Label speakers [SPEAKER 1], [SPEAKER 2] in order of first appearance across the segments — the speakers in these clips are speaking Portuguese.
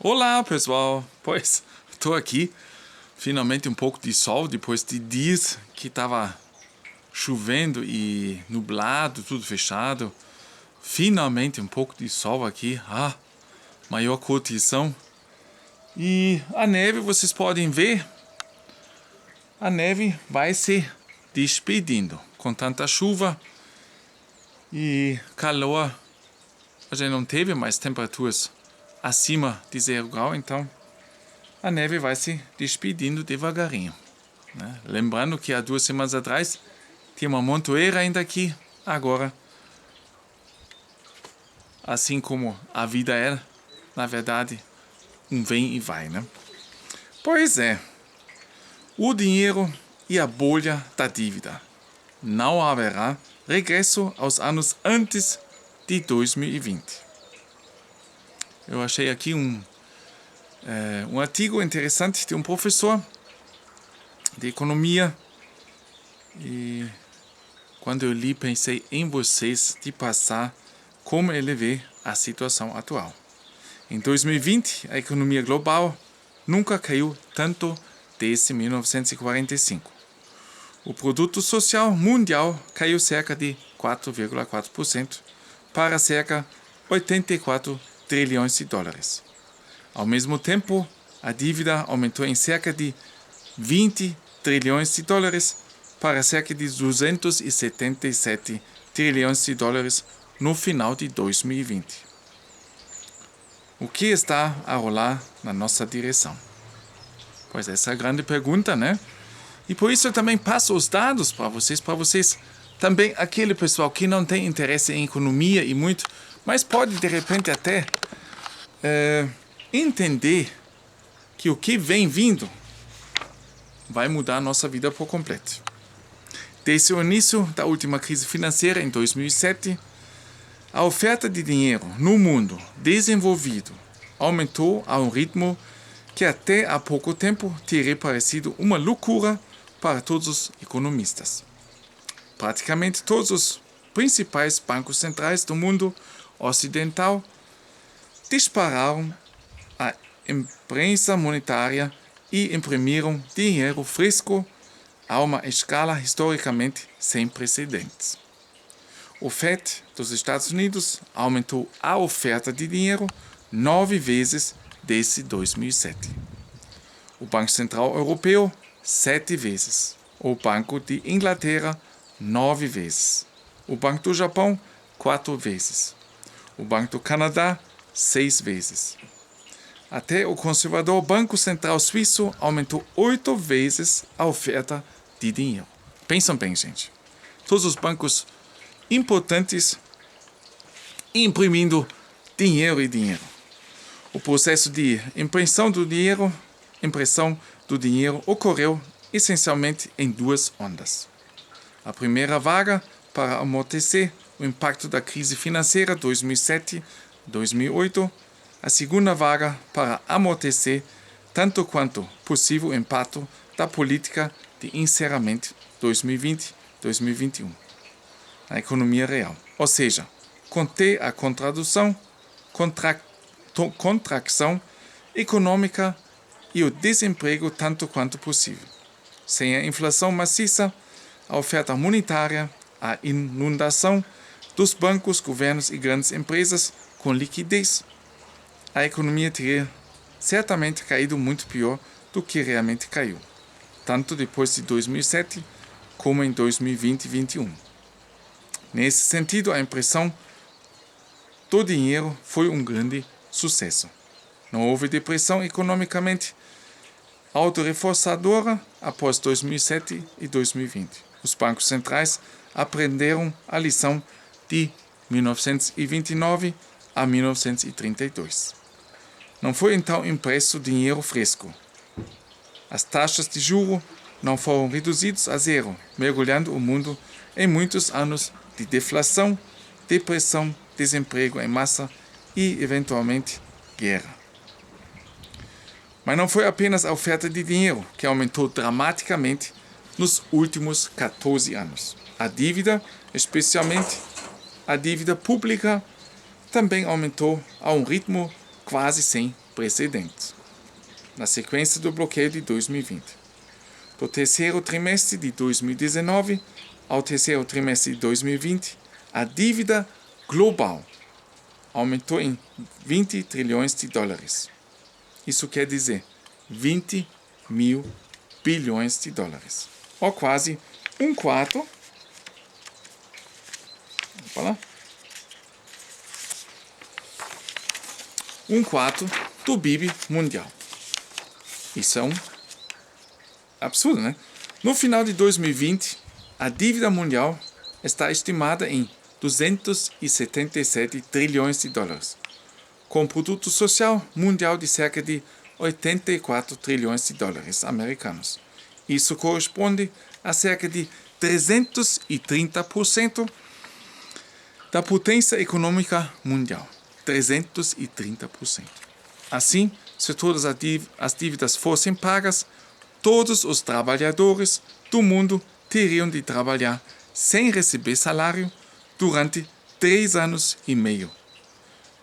[SPEAKER 1] Olá, pessoal! Pois, estou aqui, finalmente um pouco de sol, depois de dias que estava chovendo e nublado, tudo fechado. Finalmente um pouco de sol aqui, maior curtição. E a neve, vocês podem ver, a neve vai se despedindo. Com tanta chuva e calor, a gente não teve mais temperaturas acima de 0 graus, então a neve vai se despedindo devagarinho, né? Lembrando que há 2 semanas atrás tinha uma montoeira ainda aqui, agora, assim como a vida é, na verdade, um vem e vai, né? Pois é, o dinheiro e a bolha da dívida. Não haverá regresso aos anos antes de 2020. Eu achei aqui um artigo interessante de um professor de economia e quando eu li pensei em vocês de passar como ele vê a situação atual. Em 2020, a economia global nunca caiu tanto desde 1945. O produto social mundial caiu cerca de 4,4% para cerca de 84 trilhões de dólares. Ao mesmo tempo, a dívida aumentou em cerca de 20 trilhões de dólares para cerca de 277 trilhões de dólares no final de 2020. O que está a rolar na nossa direção? Pois essa é a grande pergunta, né? E por isso eu também passo os dados para vocês também aquele pessoal que não tem interesse em economia e muito, mas pode de repente até entender que o que vem vindo vai mudar a nossa vida por completo. Desde o início da última crise financeira, em 2007, a oferta de dinheiro no mundo desenvolvido aumentou a um ritmo que até há pouco tempo teria parecido uma loucura para todos os economistas. Praticamente todos os principais bancos centrais do mundo ocidental dispararam a imprensa monetária e imprimiram dinheiro fresco a uma escala historicamente sem precedentes. O FED dos Estados Unidos aumentou a oferta de dinheiro 9 vezes desde 2007. O Banco Central Europeu, 7 vezes. O Banco de Inglaterra, 9 vezes. O Banco do Japão, 4 vezes. O Banco do Canadá, 6 vezes. Até o conservador Banco Central Suíço aumentou 8 vezes a oferta de dinheiro. Pensam bem, gente. Todos os bancos importantes imprimindo dinheiro e dinheiro. O processo de impressão do dinheiro ocorreu essencialmente em 2 ondas. A primeira vaga para amortecer o impacto da crise financeira 2007-2008, a segunda vaga para amortecer tanto quanto possível o impacto da política de encerramento 2020-2021 na economia real. Ou seja, conter a contracção econômica e o desemprego tanto quanto possível. Sem a inflação maciça, a oferta monetária, a inundação dos bancos, governos e grandes empresas com liquidez, a economia teria certamente caído muito pior do que realmente caiu, tanto depois de 2007 como em 2020 e 2021. Nesse sentido, a impressão do dinheiro foi um grande sucesso. Não houve depressão economicamente autorreforçadora após 2007 e 2020. Os bancos centrais aprenderam a lição de 1929 a 1932. Não foi então impresso dinheiro fresco. As taxas de juros não foram reduzidas a zero, mergulhando o mundo em muitos anos de deflação, depressão, desemprego em massa e, eventualmente, guerra. Mas não foi apenas a oferta de dinheiro que aumentou dramaticamente nos últimos 14 anos. A dívida, especialmente a dívida pública, também aumentou a um ritmo quase sem precedentes, na sequência do bloqueio de 2020. Do terceiro trimestre de 2019 ao terceiro trimestre de 2020, a dívida global aumentou em 20 trilhões de dólares. Isso quer dizer 20 mil bilhões de dólares, ou quase um quarto do PIB mundial. Isso é um absurdo, né? No final de 2020, a dívida mundial está estimada em 277 trilhões de dólares, com produto social mundial de cerca de 84 trilhões de dólares americanos. Isso corresponde a cerca de 330% da potência econômica mundial. 330%. Assim, se todas as dívidas fossem pagas, todos os trabalhadores do mundo teriam de trabalhar sem receber salário durante 3 anos e meio,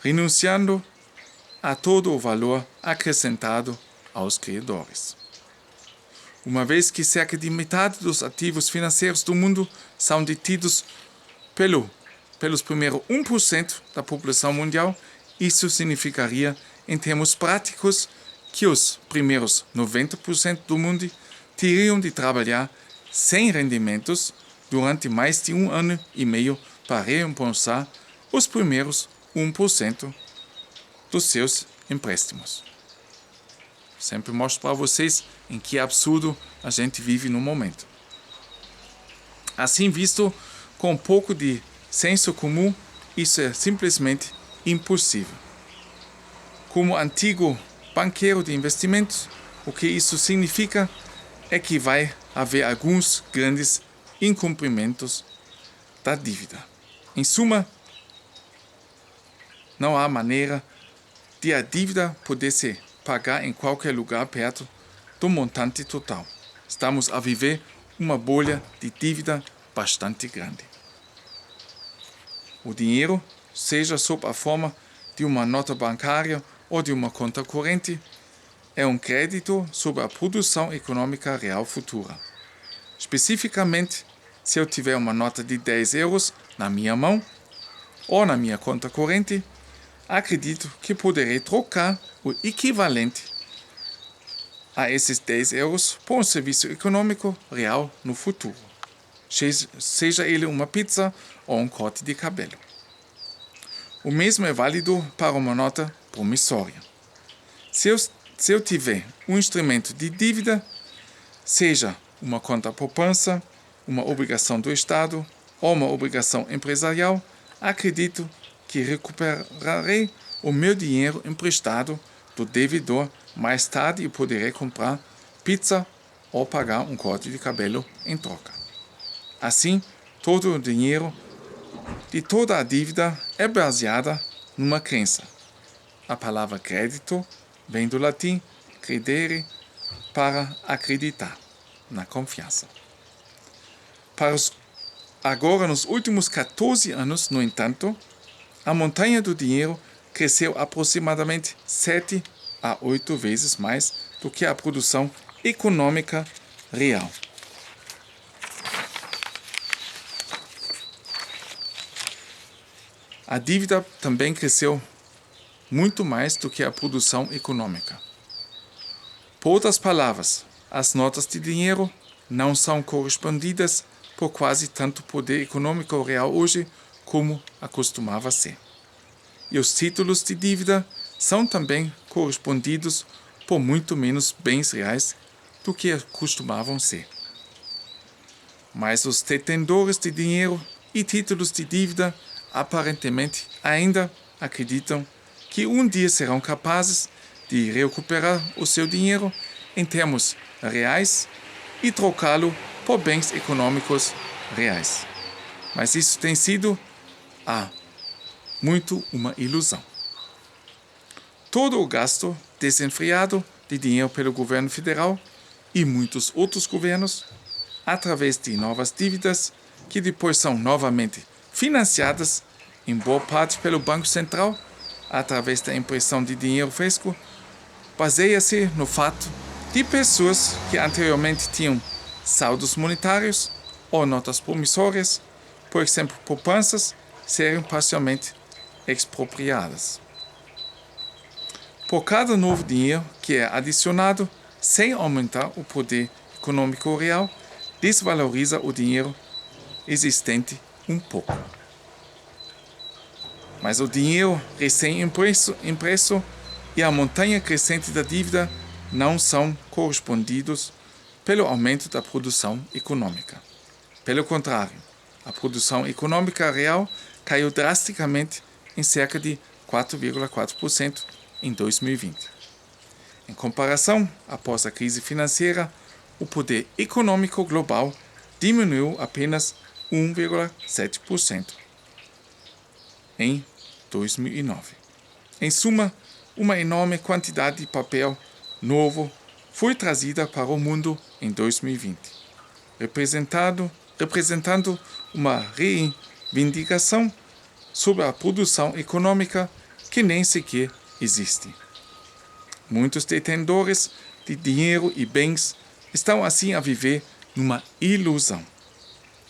[SPEAKER 1] renunciando a todo o valor acrescentado aos credores. Uma vez que cerca de metade dos ativos financeiros do mundo são detidos pelos primeiros 1% da população mundial, isso significaria, em termos práticos, que os primeiros 90% do mundo teriam de trabalhar sem rendimentos durante mais de 1 ano e meio para reembolsar os primeiros 1% dos seus empréstimos. Sempre mostro para vocês em que absurdo a gente vive no momento. Assim visto, com um pouco de senso comum, isso é simplesmente impossível. Como antigo banqueiro de investimentos, o que isso significa é que vai haver alguns grandes incumprimentos da dívida. Em suma, não há maneira de a dívida poder se pagar em qualquer lugar perto do montante total. Estamos a viver uma bolha de dívida bastante grande. O dinheiro, seja sob a forma de uma nota bancária ou de uma conta corrente, é um crédito sobre a produção econômica real futura. Especificamente, se eu tiver uma nota de 10 euros na minha mão ou na minha conta corrente, acredito que poderei trocar o equivalente a esses 10 euros por um serviço econômico real no futuro, seja ele uma pizza ou um corte de cabelo. O mesmo é válido para uma nota promissória. Se eu tiver um instrumento de dívida, seja uma conta poupança, uma obrigação do Estado ou uma obrigação empresarial, acredito que recuperarei o meu dinheiro emprestado do devedor mais tarde e poderei comprar pizza ou pagar um corte de cabelo em troca. Assim, todo o dinheiro de toda a dívida é baseada numa crença. A palavra crédito vem do latim credere, para acreditar, na confiança. Agora, nos últimos 14 anos, no entanto, a montanha do dinheiro cresceu aproximadamente 7 a 8 vezes mais do que a produção econômica real. A dívida também cresceu muito mais do que a produção econômica. Por outras palavras, as notas de dinheiro não são correspondidas por quase tanto poder econômico real hoje como acostumava ser. E os títulos de dívida são também correspondidos por muito menos bens reais do que costumavam ser. Mas os detentores de dinheiro e títulos de dívida aparentemente ainda acreditam que um dia serão capazes de recuperar o seu dinheiro em termos reais e trocá-lo por bens econômicos reais. Mas isso tem sido há muito uma ilusão. Todo o gasto desenfreado de dinheiro pelo governo federal e muitos outros governos, através de novas dívidas que depois são novamente financiadas em boa parte pelo Banco Central, através da impressão de dinheiro fresco, baseia-se no fato de pessoas que anteriormente tinham saldos monetários ou notas promissoras, por exemplo, poupanças, serem parcialmente expropriadas. Por cada novo dinheiro que é adicionado, sem aumentar o poder econômico real, desvaloriza o dinheiro existente um pouco. Mas o dinheiro recém-impresso e a montanha crescente da dívida não são correspondidos pelo aumento da produção econômica. Pelo contrário, a produção econômica real caiu drasticamente em cerca de 4,4% em 2020. Em comparação, após a crise financeira, o poder econômico global diminuiu apenas 1,7% em 2009. Em suma, uma enorme quantidade de papel novo foi trazida para o mundo em 2020, representando uma reivindicação sobre a produção econômica que nem sequer existe. Muitos detentores de dinheiro e bens estão assim a viver numa ilusão.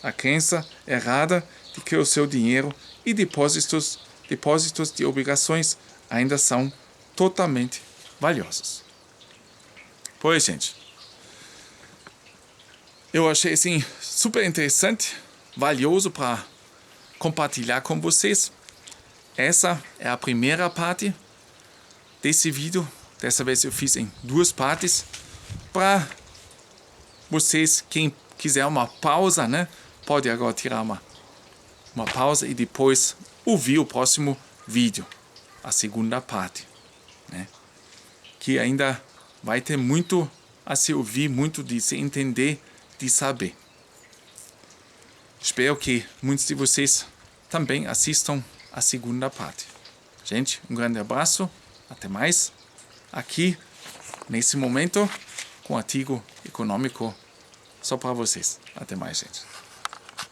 [SPEAKER 1] A crença errada de que o seu dinheiro e depósitos de obrigações ainda são totalmente valiosos. Pois, gente, eu achei assim super interessante, valioso para compartilhar com vocês. Essa é a primeira parte desse vídeo. Dessa vez eu fiz em 2 partes. Para vocês, quem quiser uma pausa, né? Pode agora tirar uma pausa e depois ouvir o próximo vídeo, a segunda parte, né? Que ainda vai ter muito a se ouvir, muito de se entender, de saber. Espero que muitos de vocês também assistam a segunda parte. Gente, um grande abraço, até mais. Aqui, nesse momento, com o artigo econômico só para vocês. Até mais, gente.